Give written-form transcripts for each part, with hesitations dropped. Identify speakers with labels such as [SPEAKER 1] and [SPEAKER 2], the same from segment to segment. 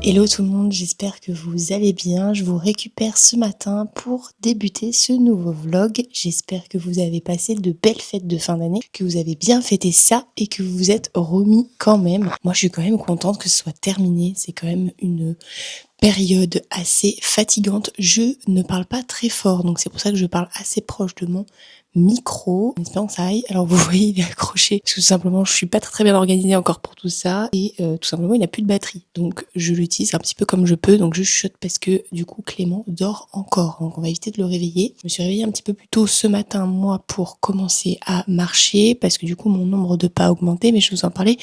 [SPEAKER 1] Hello tout le monde, j'espère que vous allez bien. Je vous récupère ce matin pour débuter ce nouveau vlog. J'espère que vous avez passé de belles fêtes de fin d'année, que vous avez bien fêté ça et que vous vous êtes remis quand même. Moi, je suis quand même contente que ce soit terminé. C'est quand même une période assez fatigante. Je ne parle pas très fort, donc c'est pour ça que je parle assez proche de mon micro, en espérant que ça aille. Alors vous voyez, il est accroché parce que tout simplement je suis pas très bien organisée encore pour tout ça et tout simplement il n'a plus de batterie, donc je l'utilise un petit peu comme je peux. Donc je chuchote parce que du coup Clément dort encore, donc on va éviter de le réveiller. Je me suis réveillée un petit peu plus tôt ce matin moi pour commencer à marcher parce que du coup mon nombre de pas a augmenté, mais je vous en parlais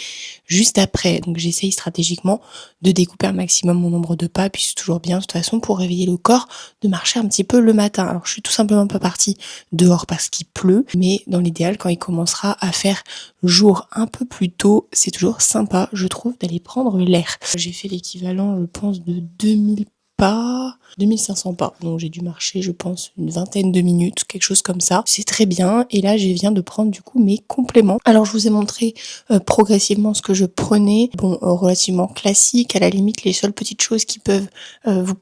[SPEAKER 1] juste après. Donc j'essaye stratégiquement de découper un maximum mon nombre de pas, puis c'est toujours bien de toute façon pour réveiller le corps de marcher un petit peu le matin. Alors je suis tout simplement pas partie dehors parce qu'il pleut, mais dans l'idéal quand il commencera à faire jour un peu plus tôt, c'est toujours sympa je trouve d'aller prendre l'air. J'ai fait l'équivalent je pense de 2500 pas, donc j'ai dû marcher je pense une vingtaine de minutes, quelque chose comme ça, c'est très bien. Et là je viens de prendre du coup mes compléments. Alors je vous ai montré progressivement ce que je prenais, bon relativement classique, à la limite les seules petites choses qui peuvent vous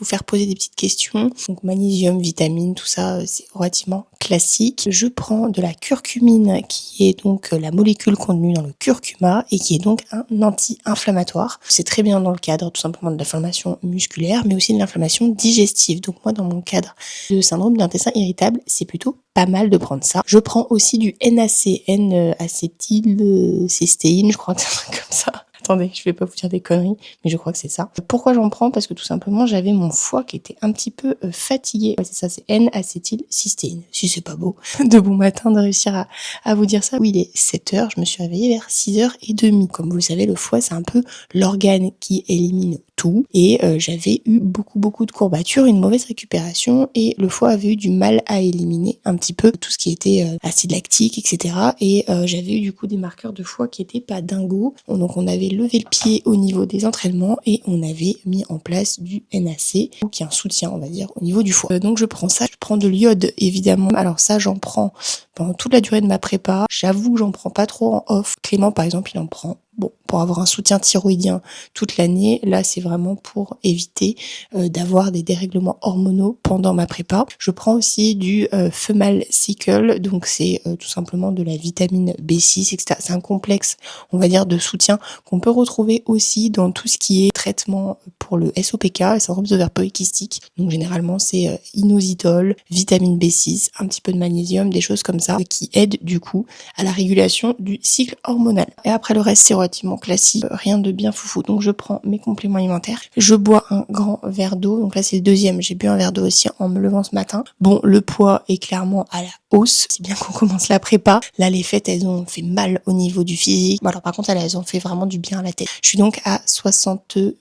[SPEAKER 1] faire poser des petites questions, donc magnésium, vitamines, tout ça c'est relativement classique. Je prends de la curcumine qui est donc la molécule contenue dans le curcuma et qui est donc un anti-inflammatoire. C'est très bien dans le cadre tout simplement de l'inflammation musculaire mais aussi de l'inflammation digestive. Donc moi dans mon cadre de syndrome d'intestin irritable, c'est plutôt pas mal de prendre ça. Je prends aussi du NaC, N-acétylcystéine, je crois que c'est un truc comme ça. Attendez, je vais pas vous dire des conneries, mais je crois que c'est ça. Pourquoi j'en prends? Parce que tout simplement, j'avais mon foie qui était un petit peu fatigué. Ouais, c'est ça, c'est N-acétylcystéine. Si c'est pas beau, de bon matin de réussir à vous dire ça. Oui, il est 7h, je me suis réveillée vers 6h30. Comme vous le savez, le foie, c'est un peu l'organe qui élimine tout. Et j'avais eu beaucoup de courbatures, une mauvaise récupération, et le foie avait eu du mal à éliminer un petit peu tout ce qui était acide lactique, etc. Et j'avais eu du coup des marqueurs de foie qui étaient pas dingos. Donc on avait levé le pied au niveau des entraînements et on avait mis en place du NaC, qui est un soutien, on va dire, au niveau du foie. Donc je prends ça, je prends de l'iode évidemment. Alors ça, j'en prends pendant toute la durée de ma prépa. J'avoue que j'en prends pas trop en off. Clément par exemple, il en prend. Bon, pour avoir un soutien thyroïdien toute l'année, là c'est vraiment pour éviter d'avoir des dérèglements hormonaux pendant ma prépa. Je prends aussi du Femal Cycle, donc c'est tout simplement de la vitamine B6, etc. C'est un complexe, on va dire, de soutien qu'on peut retrouver aussi dans tout ce qui est traitement pour le SOPK, le syndrome de ovaire polykystique. Donc généralement c'est inositol, vitamine B6, un petit peu de magnésium, des choses comme ça qui aident du coup à la régulation du cycle hormonal. Et après le reste c'est relativement classique, rien de bien foufou. Donc je prends mes compléments alimentaires, je bois un grand verre d'eau, donc là c'est le deuxième, j'ai bu un verre d'eau aussi en me levant ce matin. Bon, le poids est clairement à la hausse, c'est bien qu'on commence la prépa. Là les fêtes elles ont fait mal au niveau du physique, bon, alors par contre elles ont fait vraiment du bien à la tête. Je suis donc à 68,7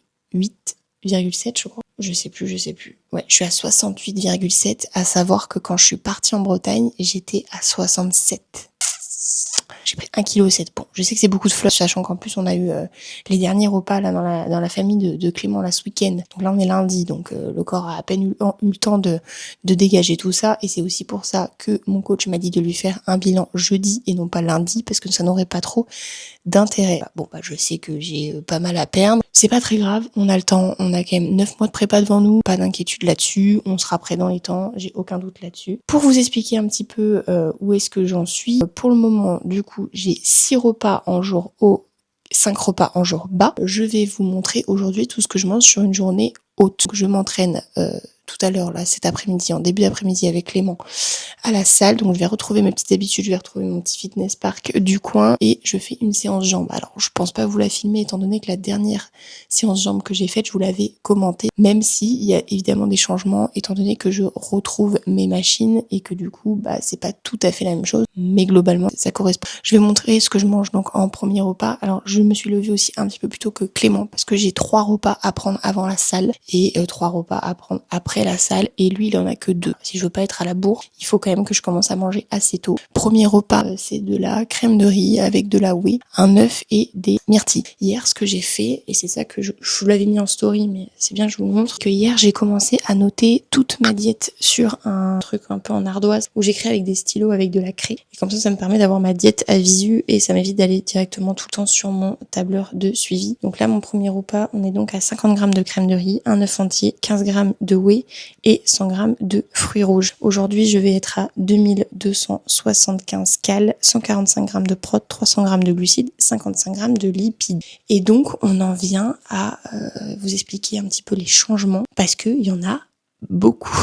[SPEAKER 1] je crois. Je sais plus. Ouais, je suis à 68,7, à savoir que quand je suis partie en Bretagne, j'étais à 67. J'ai pris 1,7 kg. Bon, je sais que c'est beaucoup de flotte, sachant qu'en plus on a eu les derniers repas là dans la famille de Clément là ce week-end. Donc là on est lundi, donc le corps a à peine eu le temps de dégager tout ça. Et c'est aussi pour ça que mon coach m'a dit de lui faire un bilan jeudi et non pas lundi, parce que ça n'aurait pas trop d'intérêt. Bon bah je sais que j'ai pas mal à perdre. C'est pas très grave, on a le temps, on a quand même 9 mois de prépa devant nous, pas d'inquiétude là-dessus, on sera prêt dans les temps, j'ai aucun doute là-dessus. Pour vous expliquer un petit peu où est-ce que j'en suis, pour le moment du coup j'ai 6 repas en jour haut, 5 repas en jour bas. Je vais vous montrer aujourd'hui tout ce que je mange sur une journée haute. Je m'entraîne tout à l'heure là cet après-midi, en début d'après-midi avec Clément à la salle, donc je vais retrouver mes petites habitudes, je vais retrouver mon petit fitness park du coin et je fais une séance jambes. Alors je pense pas vous la filmer étant donné que la dernière séance jambes que j'ai faite, je vous l'avais commentée, même si il y a évidemment des changements étant donné que je retrouve mes machines et que du coup bah c'est pas tout à fait la même chose, mais globalement ça correspond. Je vais montrer ce que je mange donc en premier repas. Alors je me suis levée aussi un petit peu plus tôt que Clément parce que j'ai 3 repas à prendre avant la salle et 3 repas à prendre après après la salle et lui il en a que 2. Si je veux pas être à la bourre, il faut quand même que je commence à manger assez tôt. Premier repas, c'est de la crème de riz avec de la whey, un œuf et des myrtilles. Hier, ce que j'ai fait, et c'est ça que je vous l'avais mis en story, mais c'est bien que je vous le montre, que hier j'ai commencé à noter toute ma diète sur un truc un peu en ardoise où j'écris avec des stylos avec de la craie. Et comme ça me permet d'avoir ma diète à visu et ça m'évite d'aller directement tout le temps sur mon tableur de suivi. Donc là, mon premier repas, on est donc à 50 g de crème de riz, un œuf entier, 15 g de whey et 100 g de fruits rouges. Aujourd'hui, je vais être à 2275 calories, 145 g de prot, 300 g de glucides, 55 g de lipides. Et donc, on en vient à vous expliquer un petit peu les changements parce qu'il y en a beaucoup.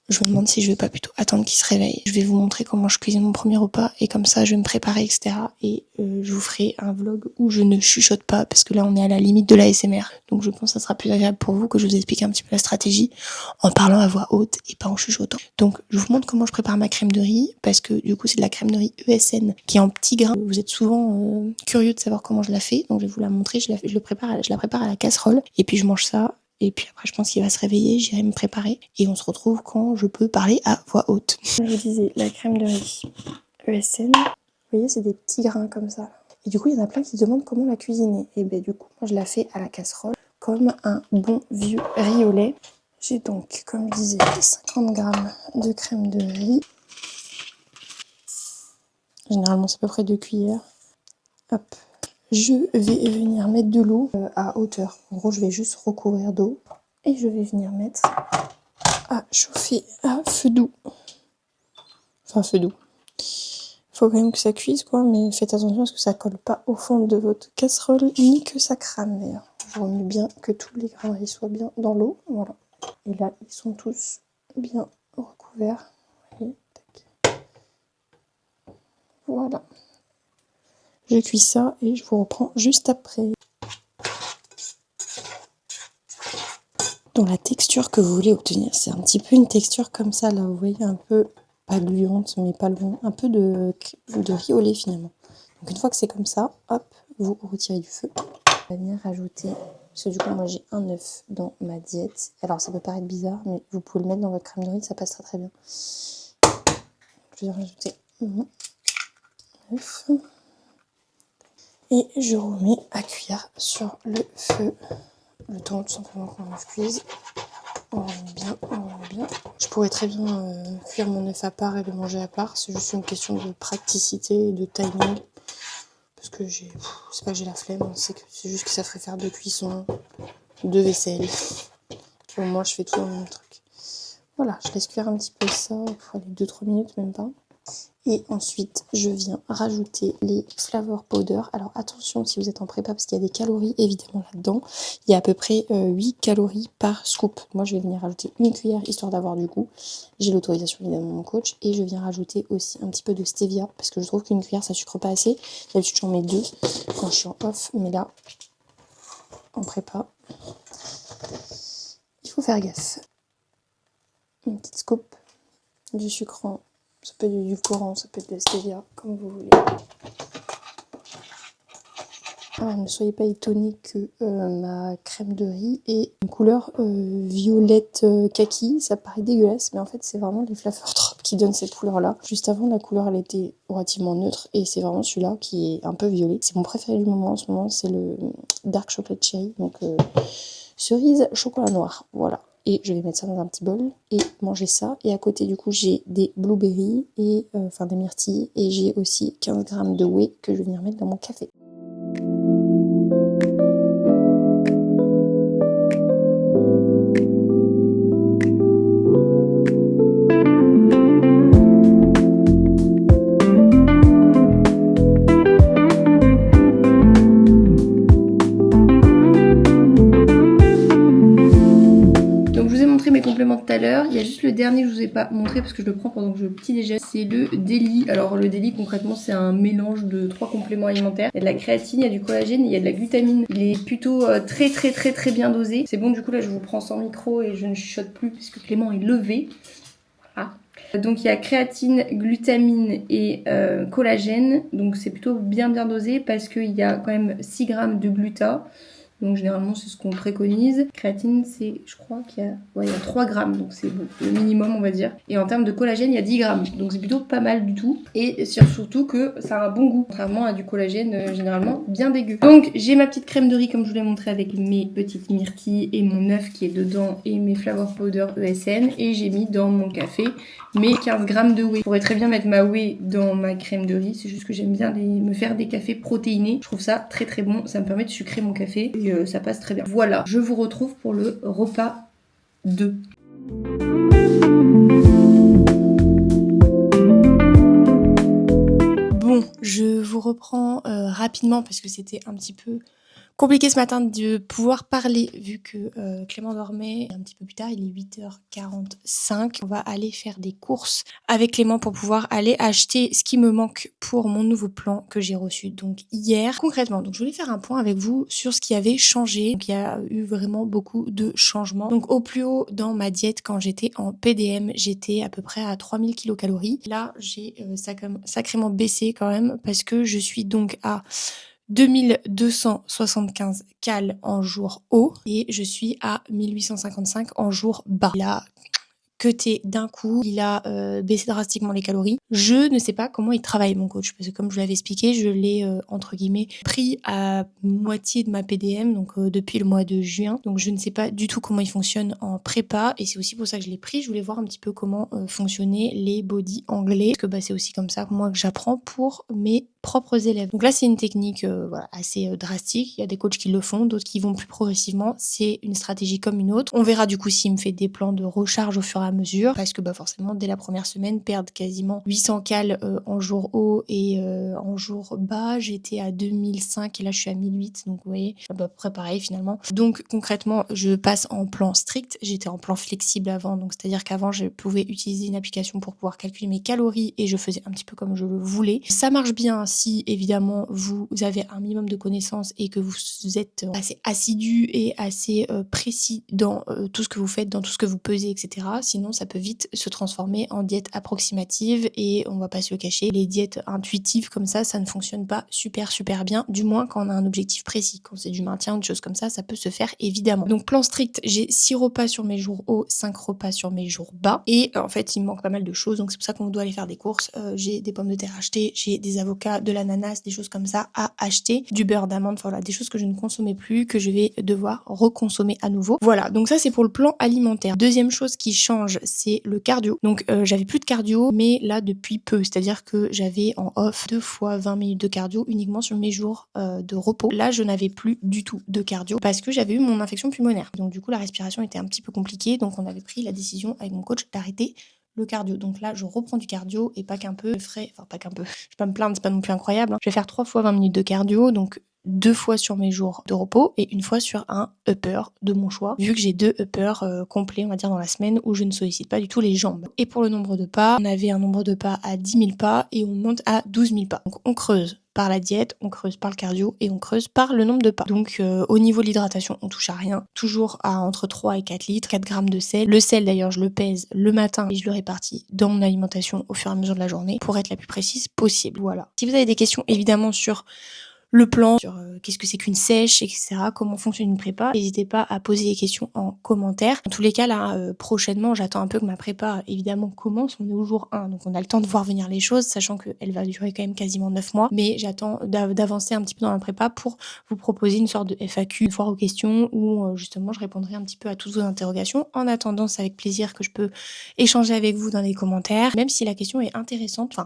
[SPEAKER 1] Je me demande si je vais pas plutôt attendre qu'il se réveille. Je vais vous montrer comment je cuisine mon premier repas et comme ça je vais me préparer, etc. Et je vous ferai un vlog où je ne chuchote pas parce que là on est à la limite de l'ASMR. Donc je pense que ça sera plus agréable pour vous que je vous explique un petit peu la stratégie en parlant à voix haute et pas en chuchotant. Donc je vous montre comment je prépare ma crème de riz parce que du coup c'est de la crème de riz ESN qui est en petits grains. Vous êtes souvent curieux de savoir comment je la fais, donc je vais vous la montrer. Je la prépare à la casserole et puis je mange ça. Et puis après, je pense qu'il va se réveiller, j'irai me préparer. Et on se retrouve quand je peux parler à voix haute. Comme je vous disais, la crème de riz ESN, vous voyez, c'est des petits grains comme ça. Et du coup, il y en a plein qui se demandent comment la cuisiner. Et ben du coup, moi je la fais à la casserole, comme un bon vieux riz au lait. J'ai donc, comme je disais, 50 g de crème de riz. Généralement, c'est à peu près 2 cuillères. Hop. Je vais venir mettre de l'eau à hauteur. En gros, je vais juste recouvrir d'eau. Et je vais venir mettre à chauffer à feu doux. Enfin, feu doux. Faut quand même que ça cuise, quoi, mais faites attention à ce que ça colle pas au fond de votre casserole, ni que ça crame, d'ailleurs. Je remets bien que tous les grains ils soient bien dans l'eau, voilà. Et là, ils sont tous bien recouverts. Et tac. Voilà. Je cuis ça et je vous reprends juste après. Dans la texture que vous voulez obtenir, c'est un petit peu une texture comme ça, là, vous voyez, un peu, pas gluante, mais pas loin, un peu de riz au lait finalement. Donc une fois que c'est comme ça, hop, vous retirez du feu. On va venir rajouter, parce que du coup moi j'ai un œuf dans ma diète. Alors ça peut paraître bizarre, mais vous pouvez le mettre dans votre crème de riz, ça passe très très bien. Je vais rajouter mon œuf. Et je remets à cuire sur le feu. Le temps tout simplement qu'on œuf cuise. On remet bien, on remet bien. Je pourrais très bien cuire mon œuf à part et le manger à part. C'est juste une question de praticité et de timing. Parce que c'est pas que j'ai la flemme, c'est juste que ça ferait faire 2 cuissons, 2 vaisselles. Puis au moins je fais tout dans le même truc. Voilà, je laisse cuire un petit peu ça pour aller 2-3 minutes, même pas. Et ensuite, je viens rajouter les flavor powder. Alors attention si vous êtes en prépa parce qu'il y a des calories évidemment là-dedans. Il y a à peu près 8 calories par scoop. Moi, je vais venir rajouter une cuillère histoire d'avoir du goût. J'ai l'autorisation évidemment de mon coach. Et je viens rajouter aussi un petit peu de stevia parce que je trouve qu'une cuillère, ça sucre pas assez. D'habitude, j'en mets 2 quand je suis en off. Mais là, en prépa, il faut faire gaffe. Une petite scoop, du sucrant. Ça peut être du courant, ça peut être de la stevia, comme vous voulez. Alors, ne soyez pas étonnés que ma crème de riz ait une couleur violette kaki. Ça paraît dégueulasse, mais en fait, c'est vraiment les Flavor Drop qui donnent cette couleur-là. Juste avant, la couleur, elle était relativement neutre, et c'est vraiment celui-là qui est un peu violet. C'est mon préféré du moment en ce moment, c'est le Dark Chocolate Cherry, donc cerise chocolat noir, voilà. Et je vais mettre ça dans un petit bol et manger ça. Et à côté, du coup, j'ai des blueberries, et enfin des myrtilles. Et j'ai aussi 15 g de whey que je vais venir mettre dans mon café. Mes compléments de tout à l'heure, il y a juste le dernier que je vous ai pas montré parce que je le prends pendant que je petit déjeune, c'est le Daily. Alors le Daily concrètement c'est un mélange de 3 compléments alimentaires. Il y a de la créatine, il y a du collagène, il y a de la glutamine. Il est plutôt très bien dosé. C'est bon, du coup là je vous prends sans micro et je ne chuchote plus puisque Clément est levé. Ah. Donc il y a créatine, glutamine et collagène. Donc c'est plutôt bien dosé parce qu'il y a quand même 6 g de gluta. Donc généralement c'est ce qu'on préconise. Créatine c'est, je crois qu'il y a, il y a 3 grammes, donc c'est bon, le minimum on va dire. Et en termes de collagène il y a 10 grammes, donc c'est plutôt pas mal du tout. Et surtout que ça a un bon goût, contrairement à du collagène généralement bien dégueu. Donc j'ai ma petite crème de riz comme je vous l'ai montré avec mes petites myrtilles et mon œuf qui est dedans et mes flavor powder ESN. Et j'ai mis dans mon café mes 15 grammes de whey. Je pourrais très bien mettre ma whey dans ma crème de riz, c'est juste que j'aime bien me faire des cafés protéinés. Je trouve ça très très bon, ça me permet de sucrer mon café et ça passe très bien. Voilà, je vous retrouve pour le repas 2. Bon, je vous reprends rapidement parce que c'était un petit peu compliqué ce matin de pouvoir parler vu que Clément dormait. Un petit peu plus tard, il est 8h45. On va aller faire des courses avec Clément pour pouvoir aller acheter ce qui me manque pour mon nouveau plan que j'ai reçu donc hier. Concrètement, donc je voulais faire un point avec vous sur ce qui avait changé. Donc il y a eu vraiment beaucoup de changements. Donc au plus haut dans ma diète quand j'étais en PDM, j'étais à peu près à 3000 kcal. Là, j'ai sacrément baissé quand même parce que je suis donc à 2275 cal en jour haut et je suis à 1855 en jour bas. Là, cuté d'un coup, il a baissé drastiquement les calories. Je ne sais pas comment il travaille mon coach parce que comme je vous l'avais expliqué, je l'ai entre guillemets pris à moitié de ma PDM donc depuis le mois de juin. Donc je ne sais pas du tout comment il fonctionne en prépa et c'est aussi pour ça que je l'ai pris. Je voulais voir un petit peu comment fonctionnaient les body anglais parce que c'est aussi comme ça que moi que j'apprends pour mes propres élèves. Donc là c'est une technique assez drastique. Il y a des coachs qui le font, d'autres qui vont plus progressivement. C'est une stratégie comme une autre. On verra du coup s'il me fait des plans de recharge au fur et à mesure parce que forcément dès la première semaine perdre quasiment 800 cal en jour haut et en jour bas j'étais à 2005 et là je suis à 1008 donc vous voyez à peu près pareil finalement. Donc concrètement je passe en plan strict, j'étais en plan flexible avant donc c'est à dire qu'avant je pouvais utiliser une application pour pouvoir calculer mes calories et je faisais un petit peu comme je le voulais. Ça marche bien si évidemment vous avez un minimum de connaissances et que vous êtes assez assidu et assez précis dans tout ce que vous faites, dans tout ce que vous pesez etc. Sinon ça peut vite se transformer en diète approximative et on va pas se le cacher, les diètes intuitives comme ça ne fonctionne pas super bien, du moins quand on a un objectif précis, quand c'est du maintien ou des choses comme ça peut se faire évidemment. Donc plan strict, j'ai 6 repas sur mes jours hauts, 5 repas sur mes jours bas et en fait il me manque pas mal de choses donc c'est pour ça qu'on doit aller faire des courses. J'ai des pommes de terre achetées, j'ai des avocats, de l'ananas, des choses comme ça à acheter, du beurre d'amande, voilà des choses que je ne consommais plus, que je vais devoir reconsommer à nouveau. Voilà, donc ça c'est pour le plan alimentaire. Deuxième chose qui change, c'est le cardio. Donc j'avais plus de cardio, mais là depuis peu, c'est-à-dire que j'avais en off 2 fois 20 minutes de cardio uniquement sur mes jours de repos. Là je n'avais plus du tout de cardio parce que j'avais eu mon infection pulmonaire. Donc du coup la respiration était un petit peu compliquée, donc on avait pris la décision avec mon coach d'arrêter le cardio. Donc là, je reprends du cardio et pas qu'un peu. Je ferai, enfin pas qu'un peu, je vais pas me plaindre, c'est pas non plus incroyable. Je vais faire 3 fois 20 minutes de cardio, donc 2 fois sur mes jours de repos et 1 fois sur un upper de mon choix, vu que j'ai 2 uppers complets, on va dire, dans la semaine où je ne sollicite pas du tout les jambes. Et pour le nombre de pas, on avait un nombre de pas à 10 000 pas et on monte à 12 000 pas. Donc on creuse par la diète, on creuse par le cardio et on creuse par le nombre de pas. Donc au niveau de l'hydratation, on touche à rien. Toujours à entre 3 et 4 litres, 4 grammes de sel. Le sel d'ailleurs, je le pèse le matin et je le répartis dans mon alimentation au fur et à mesure de la journée pour être la plus précise possible. Voilà. Si vous avez des questions évidemment sur le plan, sur qu'est-ce que c'est qu'une sèche, etc., comment fonctionne une prépa, n'hésitez pas à poser des questions en commentaire. En tous les cas, là, prochainement, j'attends un peu que ma prépa, évidemment, commence. On est au jour 1, donc on a le temps de voir venir les choses, sachant qu'elle va durer quand même quasiment 9 mois. Mais j'attends d'avancer un petit peu dans la prépa pour vous proposer une sorte de FAQ, une foire aux questions, où justement, je répondrai un petit peu à toutes vos interrogations. En attendant, c'est avec plaisir que je peux échanger avec vous dans les commentaires, même si la question est intéressante,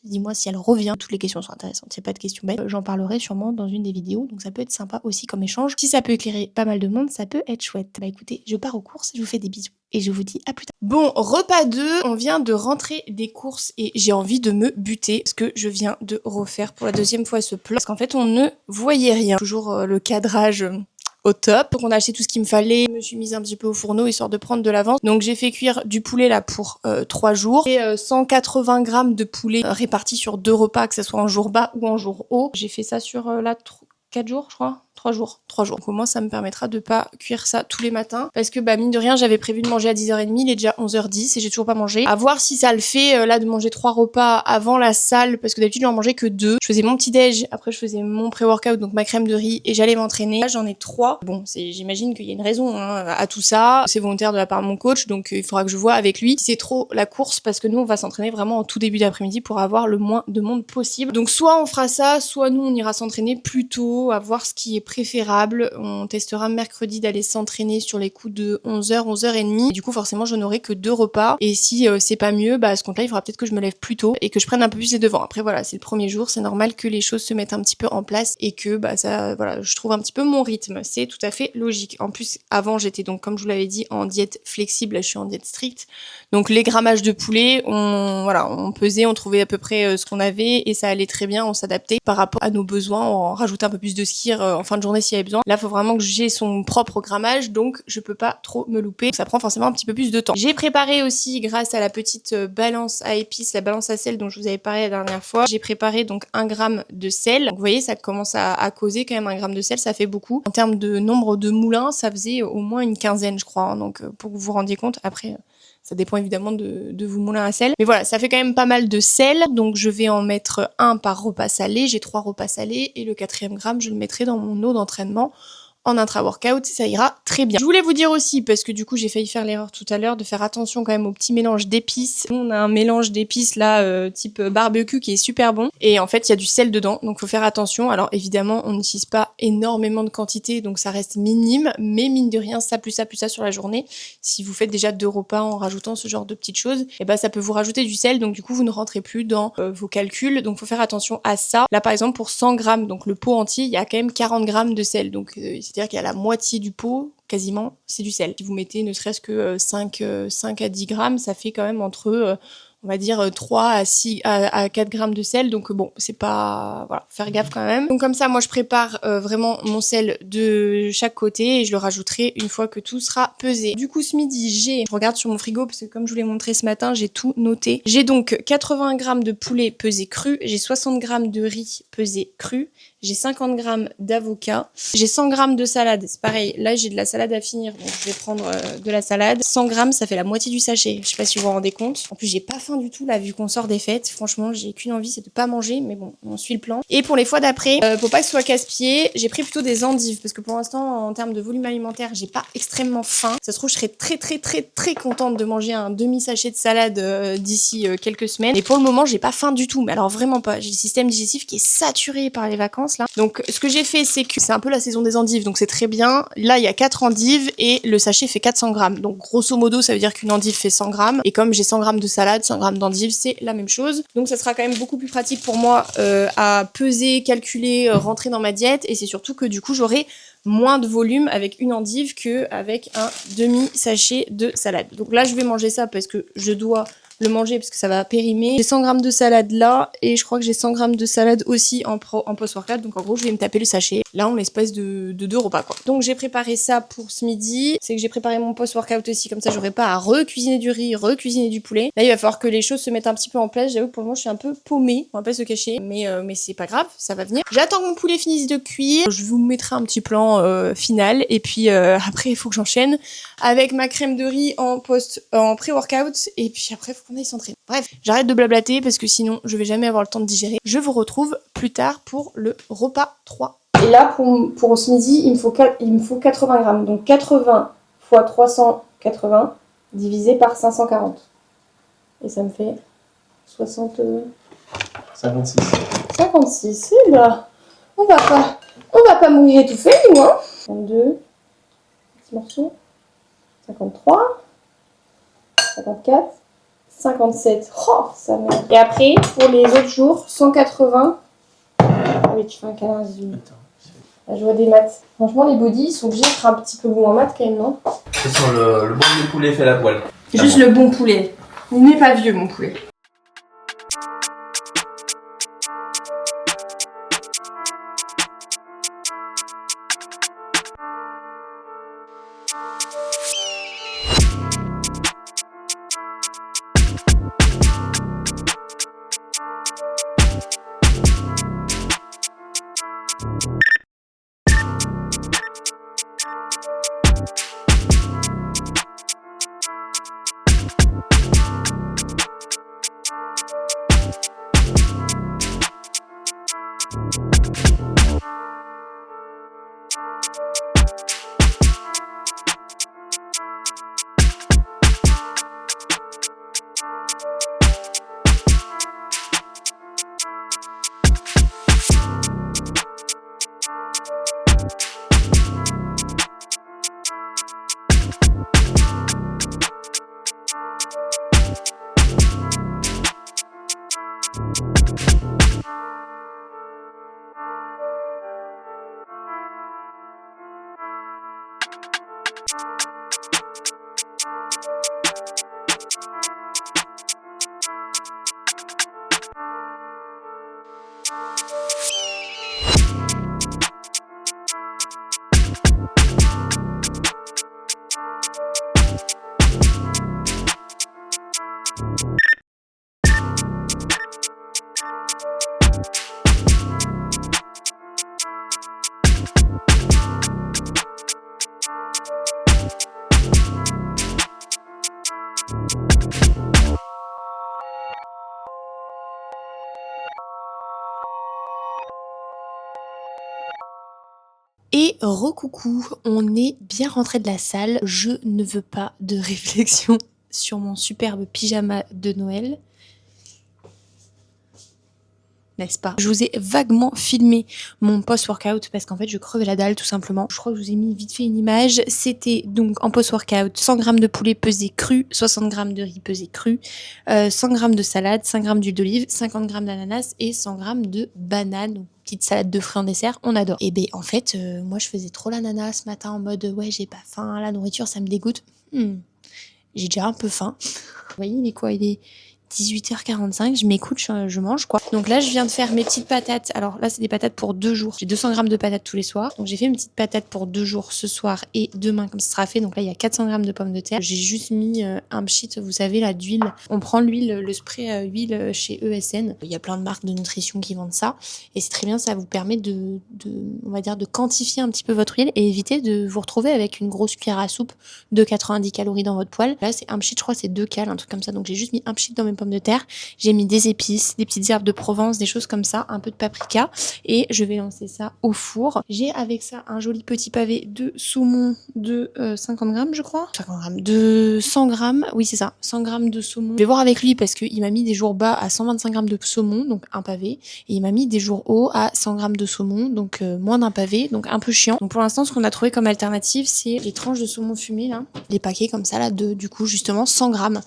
[SPEAKER 1] dis-moi si elle revient, toutes les questions sont intéressantes, c'est pas de questions bêtes, j'en parlerai sûrement dans une des vidéos, donc ça peut être sympa aussi comme échange. Si ça peut éclairer pas mal de monde, ça peut être chouette. Bah écoutez, je pars aux courses, je vous fais des bisous et je vous dis à plus tard. Bon, repas 2, on vient de rentrer des courses et j'ai envie de me buter parce que je viens de refaire pour la 2e fois ce plat, parce qu'en fait on ne voyait rien. Toujours le cadrage au top. Donc on a acheté tout ce qu'il me fallait, je me suis mise un petit peu au fourneau histoire de prendre de l'avance. Donc j'ai fait cuire du poulet là pour 3 jours et 180 grammes de poulet répartis sur 2 repas, que ce soit en jour bas ou en jour haut. J'ai fait ça sur 4 jours je crois. 3 jours. Donc au moins ça me permettra de pas cuire ça tous les matins. Parce que mine de rien, j'avais prévu de manger à 10h30, il est déjà 11h10 et j'ai toujours pas mangé. À voir si ça le fait là de manger 3 repas avant la salle, parce que d'habitude j'en mangeais que 2. Je faisais mon petit déj, après je faisais mon pré-workout, donc ma crème de riz, et j'allais m'entraîner. Là j'en ai 3. Bon, j'imagine qu'il y a une raison à tout ça. C'est volontaire de la part de mon coach, donc il faudra que je vois avec lui si c'est trop la course, parce que nous on va s'entraîner vraiment en tout début d'après-midi pour avoir le moins de monde possible. Donc soit on fera ça, soit nous on ira s'entraîner plus tôt, à voir ce qui est préférable. On testera mercredi d'aller s'entraîner sur les coups de 11h, 11h30. Et du coup forcément je n'aurai que 2 repas, et si c'est pas mieux, à ce compte-là il faudra peut-être que je me lève plus tôt et que je prenne un peu plus les devants. Après voilà, c'est le premier jour, c'est normal que les choses se mettent un petit peu en place et que ça, voilà, je trouve un petit peu mon rythme, c'est tout à fait logique. En plus avant j'étais donc, comme je vous l'avais dit, en diète flexible, là je suis en diète stricte, donc les grammages de poulet, on pesait, on trouvait à peu près ce qu'on avait et ça allait très bien, on s'adaptait par rapport à nos besoins, on rajoutait un peu plus de skir en fin de journée s'il y avait besoin. Là faut vraiment que j'ai son propre grammage, donc je peux pas trop me louper, ça prend forcément un petit peu plus de temps. J'ai préparé aussi, grâce à la petite balance à épices, la balance à sel dont je vous avais parlé la dernière fois, j'ai préparé donc 1 gramme de sel. Donc vous voyez, ça commence à causer quand même, 1 gramme de sel, ça fait beaucoup. En termes de nombre de moulins, ça faisait au moins une quinzaine je crois, donc pour que vous vous rendiez compte. Après ça dépend évidemment de vos moulins à sel. Mais voilà, ça fait quand même pas mal de sel. Donc je vais en mettre 1 par repas salé. J'ai 3 repas salés. Et le 4e gramme, je le mettrai dans mon eau d'entraînement en intra-workout, ça ira très bien. Je voulais vous dire aussi, parce que du coup j'ai failli faire l'erreur tout à l'heure, de faire attention quand même au petit mélange d'épices. Nous on a un mélange d'épices là, type barbecue, qui est super bon, et en fait il y a du sel dedans, donc faut faire attention. Alors évidemment on n'utilise pas énormément de quantité, donc ça reste minime, mais mine de rien, ça plus ça sur la journée, si vous faites déjà 2 repas en rajoutant ce genre de petites choses, et ça peut vous rajouter du sel, donc du coup vous ne rentrez plus dans vos calculs, donc faut faire attention à ça. Là par exemple pour 100 grammes, donc le pot entier, il y a quand même 40 grammes de sel, donc c'est-à-dire qu'il y a la moitié du pot, quasiment, c'est du sel. Si vous mettez ne serait-ce que 5 à 10 grammes, ça fait quand même entre, on va dire, 3 à 4 grammes de sel. Donc bon, c'est pas... Voilà, faut faire gaffe quand même. Donc comme ça, moi, je prépare vraiment mon sel de chaque côté et je le rajouterai une fois que tout sera pesé. Du coup, ce midi, je regarde sur mon frigo parce que comme je vous l'ai montré ce matin, j'ai tout noté. J'ai donc 80 grammes de poulet pesé cru, j'ai 60 grammes de riz pesé cru, j'ai 50 grammes d'avocat, j'ai 100 grammes de salade, c'est pareil, là j'ai de la salade à finir, donc je vais prendre de la salade. 100 grammes, ça fait la moitié du sachet, je sais pas si vous vous rendez compte. En plus j'ai pas faim du tout là, vu qu'on sort des fêtes, franchement j'ai qu'une envie, c'est de pas manger, mais bon, on suit le plan. Et pour les fois d'après, pour pas que ce soit casse-pied, j'ai pris plutôt des endives, parce que pour l'instant, en termes de volume alimentaire, j'ai pas extrêmement faim. Ça se trouve, je serais très contente de manger un demi-sachet de salade d'ici quelques semaines. Et pour le moment, j'ai pas faim du tout, mais alors vraiment pas. J'ai le système digestif qui est saturé par les vacances là. Donc ce que j'ai fait, c'est que c'est un peu la saison des endives, donc c'est très bien. Là, il y a 4 endives et le sachet fait 400 grammes. Donc grosso modo, ça veut dire qu'une endive fait 100 grammes. Et comme j'ai 100 grammes de salade, 100 grammes d'endives, c'est la même chose. Donc ça sera quand même beaucoup plus pratique pour moi à peser, calculer, rentrer dans ma diète. Et c'est surtout que du coup, j'aurai moins de volume avec une endive qu'avec un demi-sachet de salade. Donc là, je vais manger ça parce que je dois le manger parce que ça va périmer. J'ai 100 grammes de salade là et je crois que j'ai 100 grammes de salade aussi en post-workout. Donc en gros, je vais me taper le sachet. Là, on l'espace de 2 repas quoi. Donc j'ai préparé ça pour ce midi. C'est que j'ai préparé mon post-workout aussi. Comme ça, j'aurai pas à recuisiner du riz, recuisiner du poulet. Là, il va falloir que les choses se mettent un petit peu en place. J'avoue que pour le moment, je suis un peu paumée. On va pas se cacher. Mais c'est pas grave, ça va venir. J'attends que mon poulet finisse de cuire. Je vous mettrai un petit plan final. Et puis après, il faut que j'enchaîne avec ma crème de riz en pré-workout. Et puis après, faut qu'on aille s'entraîner. Bref, j'arrête de blablater parce que sinon, je vais jamais avoir le temps de digérer. Je vous retrouve plus tard pour le repas 3. Et là, pour ce midi, il me faut 80 grammes. Donc 80 fois 380 divisé par 540. Et ça me fait 60...
[SPEAKER 2] 56.
[SPEAKER 1] 56, et là, on va pas mourir étouffé, nous, hein. 52, petit morceau. 53, 54, 57. Oh, ça merde. Et après, pour les autres jours, 180. Ah oui, tu fais un câlin, Zizou. Là, je vois des maths. Franchement, les bodys, ils sont obligés d'être un petit peu bons en maths quand même, non?
[SPEAKER 2] C'est sur le bon de poulet fait à la poêle.
[SPEAKER 1] Juste le bon poulet. Il n'est pas vieux, mon poulet. Et recoucou, on est bien rentré de la salle. Je ne veux pas de réflexion sur mon superbe pyjama de Noël. N'est-ce pas? Je vous ai vaguement filmé mon post-workout parce qu'en fait je crevais la dalle tout simplement. Je crois que je vous ai mis vite fait une image. C'était donc en post-workout 100 g de poulet pesé cru, 60 g de riz pesé cru, 100 g de salade, 5 g d'huile d'olive, 50 g d'ananas et 100 g de banane. Donc, petite salade de fruits en dessert, on adore. Et ben en fait, moi je faisais trop l'ananas ce matin en mode ouais j'ai pas faim, la nourriture ça me dégoûte. J'ai déjà un peu faim. Vous voyez il est quoi? Il est 18h45, je m'écoute, je mange quoi. Donc là, je viens de faire mes petites patates. Alors là, c'est des patates pour 2 jours. J'ai 200 g de patates tous les soirs. Donc j'ai fait mes petites patates pour 2 jours ce soir et demain, comme ça sera fait. Donc là, il y a 400 g de pommes de terre. J'ai juste mis un pchit, vous savez, là, d'huile. On prend l'huile, le spray huile chez ESN. Il y a plein de marques de nutrition qui vendent ça. Et c'est très bien, ça vous permet on va dire, de quantifier un petit peu votre huile et éviter de vous retrouver avec une grosse cuillère à soupe de 90 calories dans votre poêle. Là, c'est un pchit, je crois, c'est 2 cales, un truc comme ça. Donc j'ai juste mis un pchit dans mes pommes de terre, j'ai mis des épices, des petites herbes de Provence, des choses comme ça, un peu de paprika et je vais lancer ça au four. J'ai avec ça un joli petit pavé de saumon de 50 grammes je crois, 50 grammes, de 100 grammes, oui c'est ça, 100 grammes de saumon. Je vais voir avec lui parce qu'il m'a mis des jours bas à 125 grammes de saumon, donc un pavé, et il m'a mis des jours hauts à 100 grammes de saumon, donc moins d'un pavé, donc un peu chiant. Donc pour l'instant ce qu'on a trouvé comme alternative c'est les tranches de saumon fumé là, les paquets comme ça là de du coup justement 100 grammes.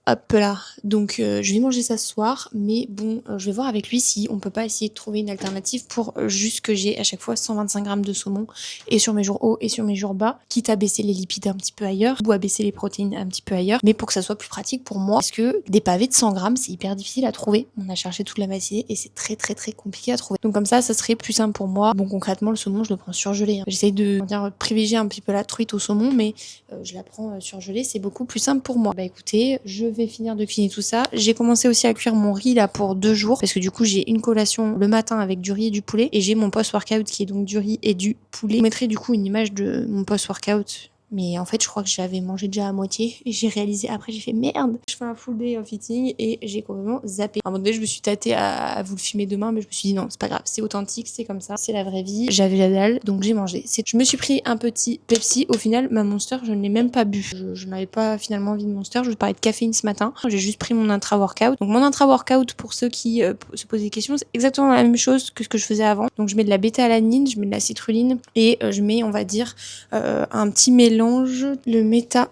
[SPEAKER 1] Hop là, donc je vais manger ça ce soir, mais bon, je vais voir avec lui si on peut pas essayer de trouver une alternative pour juste que j'ai à chaque fois 125 grammes de saumon et sur mes jours hauts et sur mes jours bas, quitte à baisser les lipides un petit peu ailleurs ou à baisser les protéines un petit peu ailleurs, mais pour que ça soit plus pratique pour moi, parce que des pavés de 100 grammes c'est hyper difficile à trouver. On a cherché toute la matinée et c'est très compliqué à trouver. Donc comme ça serait plus simple pour moi. Bon concrètement le saumon je le prends surgelé. J'essaye de privilégier un petit peu la truite au saumon, mais je la prends surgelée, c'est beaucoup plus simple pour moi. Bah écoutez, je vais finir de cuisiner tout ça. J'ai commencé aussi à cuire mon riz là pour 2 jours parce que du coup j'ai une collation le matin avec du riz et du poulet et j'ai mon post-workout qui est donc du riz et du poulet. Je vous mettrai du coup une image de mon post-workout. Mais en fait, je crois que j'avais mangé déjà à moitié et j'ai réalisé après, j'ai fait merde. Je fais un full day of eating et j'ai complètement zappé. À un moment donné, je me suis tâtée à vous le filmer demain, mais je me suis dit non, c'est pas grave, c'est authentique, c'est comme ça, c'est la vraie vie. J'avais la dalle, donc j'ai mangé. Je me suis pris un petit Pepsi. Au final, ma Monster, je ne l'ai même pas bu. Je n'avais pas finalement envie de Monster. Je vous parlais de caféine ce matin. J'ai juste pris mon intra-workout. Donc mon intra-workout, pour ceux qui se posent des questions, c'est exactement la même chose que ce que je faisais avant. Donc je mets de la bêta-alanine, je mets de la citrulline et je mets, on va dire, un petit mélange, le Meta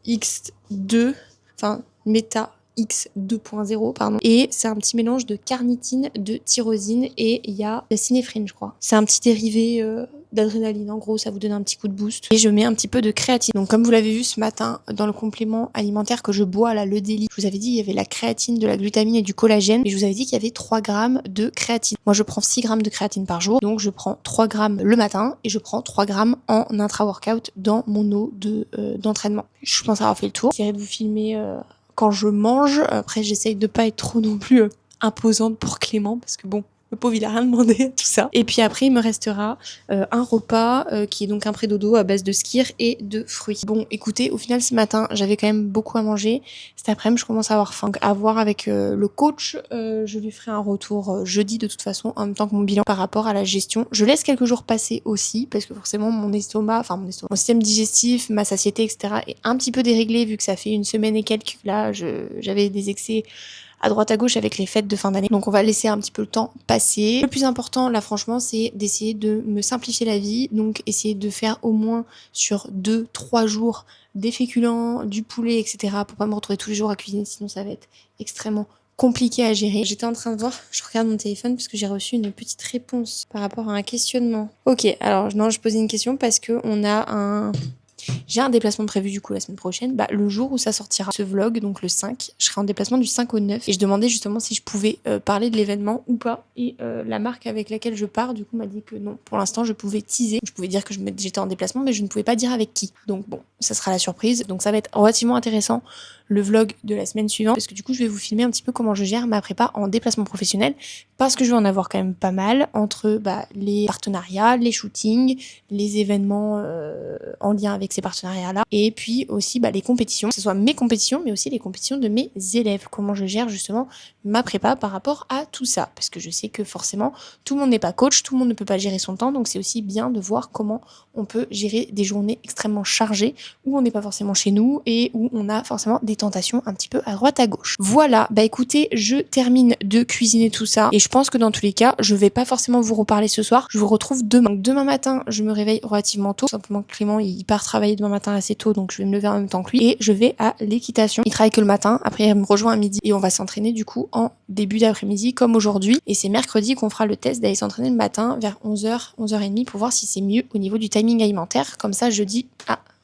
[SPEAKER 1] X2, enfin Meta X 2.0 pardon, et c'est un petit mélange de carnitine, de tyrosine et il y a la synéphrine je crois. C'est un petit dérivé d'adrénaline, en gros ça vous donne un petit coup de boost. Et je mets un petit peu de créatine. Donc comme vous l'avez vu ce matin dans le complément alimentaire que je bois là, le Daily, je vous avais dit il y avait la créatine, de la glutamine et du collagène, et je vous avais dit qu'il y avait 3 grammes de créatine. Moi je prends 6 grammes de créatine par jour, donc je prends 3 grammes le matin et je prends 3 grammes en intra-workout dans mon eau d'entraînement. Je pense avoir fait le tour. J'essaierai de vous filmer quand je mange. Après j'essaye de pas être trop non plus imposante pour Clément parce que bon, Le pauvre, il a rien demandé à tout ça. Et puis après, il me restera un repas qui est donc un pré-dodo à base de skyr et de fruits. Bon, écoutez, au final, ce matin, j'avais quand même beaucoup à manger. Cet après-midi, je commence à avoir faim. Donc, à voir avec le coach. Je lui ferai un retour jeudi de toute façon, en même temps que mon bilan par rapport à la gestion. Je laisse quelques jours passer aussi, parce que forcément, mon système digestif, ma satiété, etc. est un petit peu déréglé, vu que ça fait une semaine et quelques. Là, j'avais des excès à droite à gauche avec les fêtes de fin d'année. Donc on va laisser un petit peu le temps passer. Le plus important là franchement c'est d'essayer de me simplifier la vie, donc essayer de faire au moins sur 2-3 jours des féculents, du poulet, etc. pour pas me retrouver tous les jours à cuisiner, sinon ça va être extrêmement compliqué à gérer. J'étais en train de voir, je regarde mon téléphone parce que j'ai reçu une petite réponse par rapport à un questionnement. Ok, alors non, je posais une question parce que j'ai un déplacement prévu du coup la semaine prochaine. Le jour où ça sortira ce vlog, donc le 5, je serai en déplacement du 5 au 9 et je demandais justement si je pouvais parler de l'événement ou pas. Et la marque avec laquelle je pars du coup m'a dit que non, pour l'instant je pouvais teaser. Je pouvais dire que j'étais en déplacement mais je ne pouvais pas dire avec qui. Donc bon, ça sera la surprise. Donc ça va être relativement intéressant le vlog de la semaine suivante parce que du coup je vais vous filmer un petit peu comment je gère ma prépa en déplacement professionnel parce que je vais en avoir quand même pas mal entre les partenariats, les shootings, les événements en lien avec ces partenariats-là et puis aussi les compétitions, que ce soit mes compétitions mais aussi les compétitions de mes élèves, comment je gère justement ma prépa par rapport à tout ça parce que je sais que forcément tout le monde n'est pas coach, tout le monde ne peut pas gérer son temps donc c'est aussi bien de voir comment on peut gérer des journées extrêmement chargées où on n'est pas forcément chez nous et où on a forcément des tentations un petit peu à droite à gauche. Voilà, écoutez, je termine de cuisiner tout ça et je pense que dans tous les cas, je vais pas forcément vous reparler ce soir, je vous retrouve demain. Donc, demain matin, je me réveille relativement tôt, simplement que Clément il part travailler demain matin assez tôt donc je vais me lever en même temps que lui et je vais à l'équitation. Il travaille que le matin, après il me rejoint à midi et on va s'entraîner du coup en début d'après-midi comme aujourd'hui et c'est mercredi qu'on fera le test d'aller s'entraîner le matin vers 11h, 11h30 pour voir si c'est mieux au niveau du timing alimentaire. Comme ça, jeudi,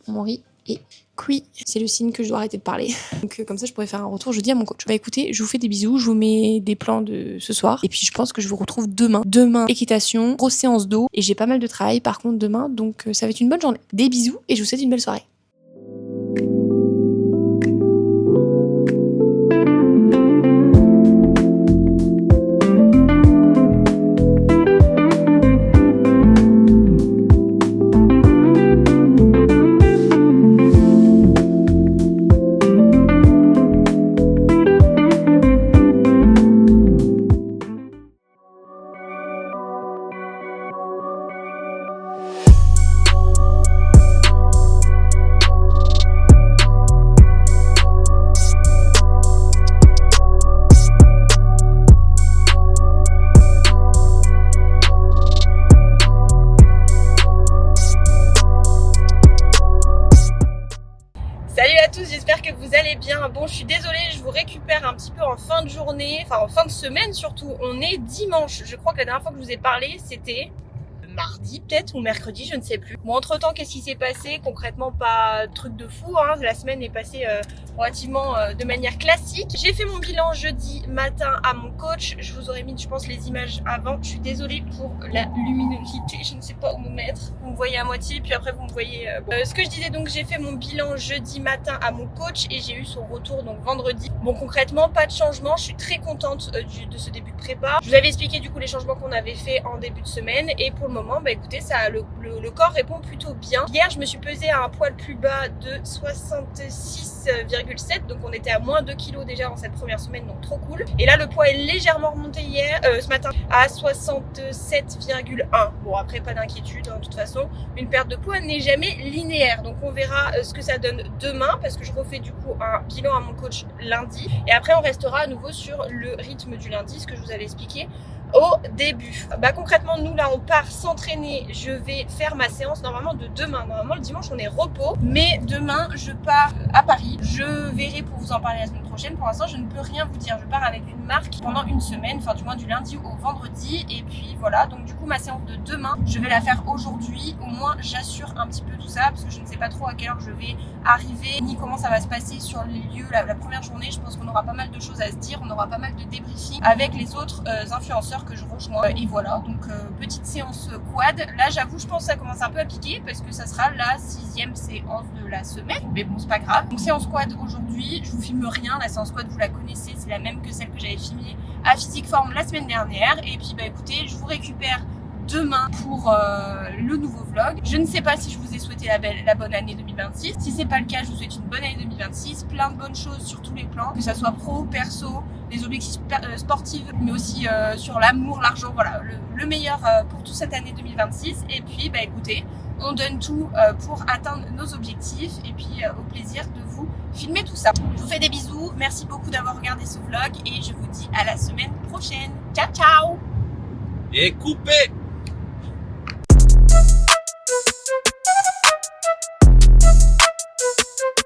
[SPEAKER 1] mon riz est cuit. C'est le signe que je dois arrêter de parler. Donc comme ça, je pourrais faire un retour jeudi à mon coach. Écoutez, je vous fais des bisous, je vous mets des plans de ce soir. Et puis je pense que je vous retrouve demain. Demain, équitation, grosse séance d'eau. Et j'ai pas mal de travail par contre demain, donc ça va être une bonne journée. Des bisous et je vous souhaite une belle soirée. Salut à tous, j'espère que vous allez bien. Bon, je suis désolée, je vous récupère un petit peu en fin de journée, enfin en fin de semaine surtout. On est dimanche, je crois que la dernière fois que je vous ai parlé, c'était mardi peut-être ou mercredi, je ne sais plus. Bon, entre temps, qu'est-ce qui s'est passé? Concrètement, pas de truc de fou, hein. La semaine est passée relativement de manière classique. J'ai fait mon bilan jeudi matin à mon coach. Je vous aurais mis, je pense, les images avant. Je suis désolée pour la luminosité, je ne sais pas où me mettre. Vous me voyez à moitié, puis après vous me voyez... ce que je disais, donc j'ai fait mon bilan jeudi matin à mon coach et j'ai eu son retour donc vendredi. Bon, concrètement, pas de changement. Je suis très contente de ce début de prépa. Je vous avais expliqué du coup les changements qu'on avait fait en début de semaine et pour le moment, écoutez, ça, le corps répond plutôt bien. Hier, je me suis pesée à un poil plus bas de 66,7, donc on était à moins 2 kilos déjà dans cette première semaine, donc trop cool. Et là, le poids est légèrement remonté ce matin à 67,1. Bon, après, pas d'inquiétude, de toute façon. Une perte de poids n'est jamais linéaire, donc on verra ce que ça donne demain, parce que je refais du coup un bilan à mon coach lundi. Et après, on restera à nouveau sur le rythme du lundi, ce que je vous avais expliqué au début. Concrètement, nous là on part s'entraîner. Je vais faire ma séance normalement de demain. Normalement le dimanche on est repos, mais demain je pars à Paris. Je verrai pour vous en parler la semaine prochaine. Pour l'instant je ne peux rien vous dire. Je pars avec une marque pendant une semaine, enfin du moins du lundi au vendredi. Et puis voilà, donc du coup ma séance de demain je vais la faire aujourd'hui. Au moins j'assure un petit peu tout ça parce que je ne sais pas trop à quelle heure je vais arriver ni comment ça va se passer sur les lieux. La première journée je pense qu'on aura pas mal de choses à se dire. On aura pas mal de débriefing avec les autres influenceurs que je rejoins et voilà, donc petite séance quad. Là j'avoue je pense que ça commence un peu à piquer parce que ça sera la 6e séance de la semaine, mais bon c'est pas grave. Donc séance quad aujourd'hui, je vous filme rien, la séance quad vous la connaissez, c'est la même que celle que j'avais filmée à Physique Forme la semaine dernière. Et puis bah écoutez, je vous récupère demain pour le nouveau vlog. Je ne sais pas si je vous ai souhaité la bonne année 2026. Si c'est pas le cas, je vous souhaite une bonne année 2026. Plein de bonnes choses sur tous les plans, que ça soit pro, perso, les objectifs sportifs, mais aussi sur l'amour, l'argent. Voilà, le meilleur pour toute cette année 2026. Et puis bah écoutez, on donne tout pour atteindre nos objectifs. Et puis au plaisir de vous filmer tout ça. Je vous fais des bisous. Merci beaucoup d'avoir regardé ce vlog et je vous dis à la semaine prochaine. Ciao ciao.
[SPEAKER 3] Et coupé.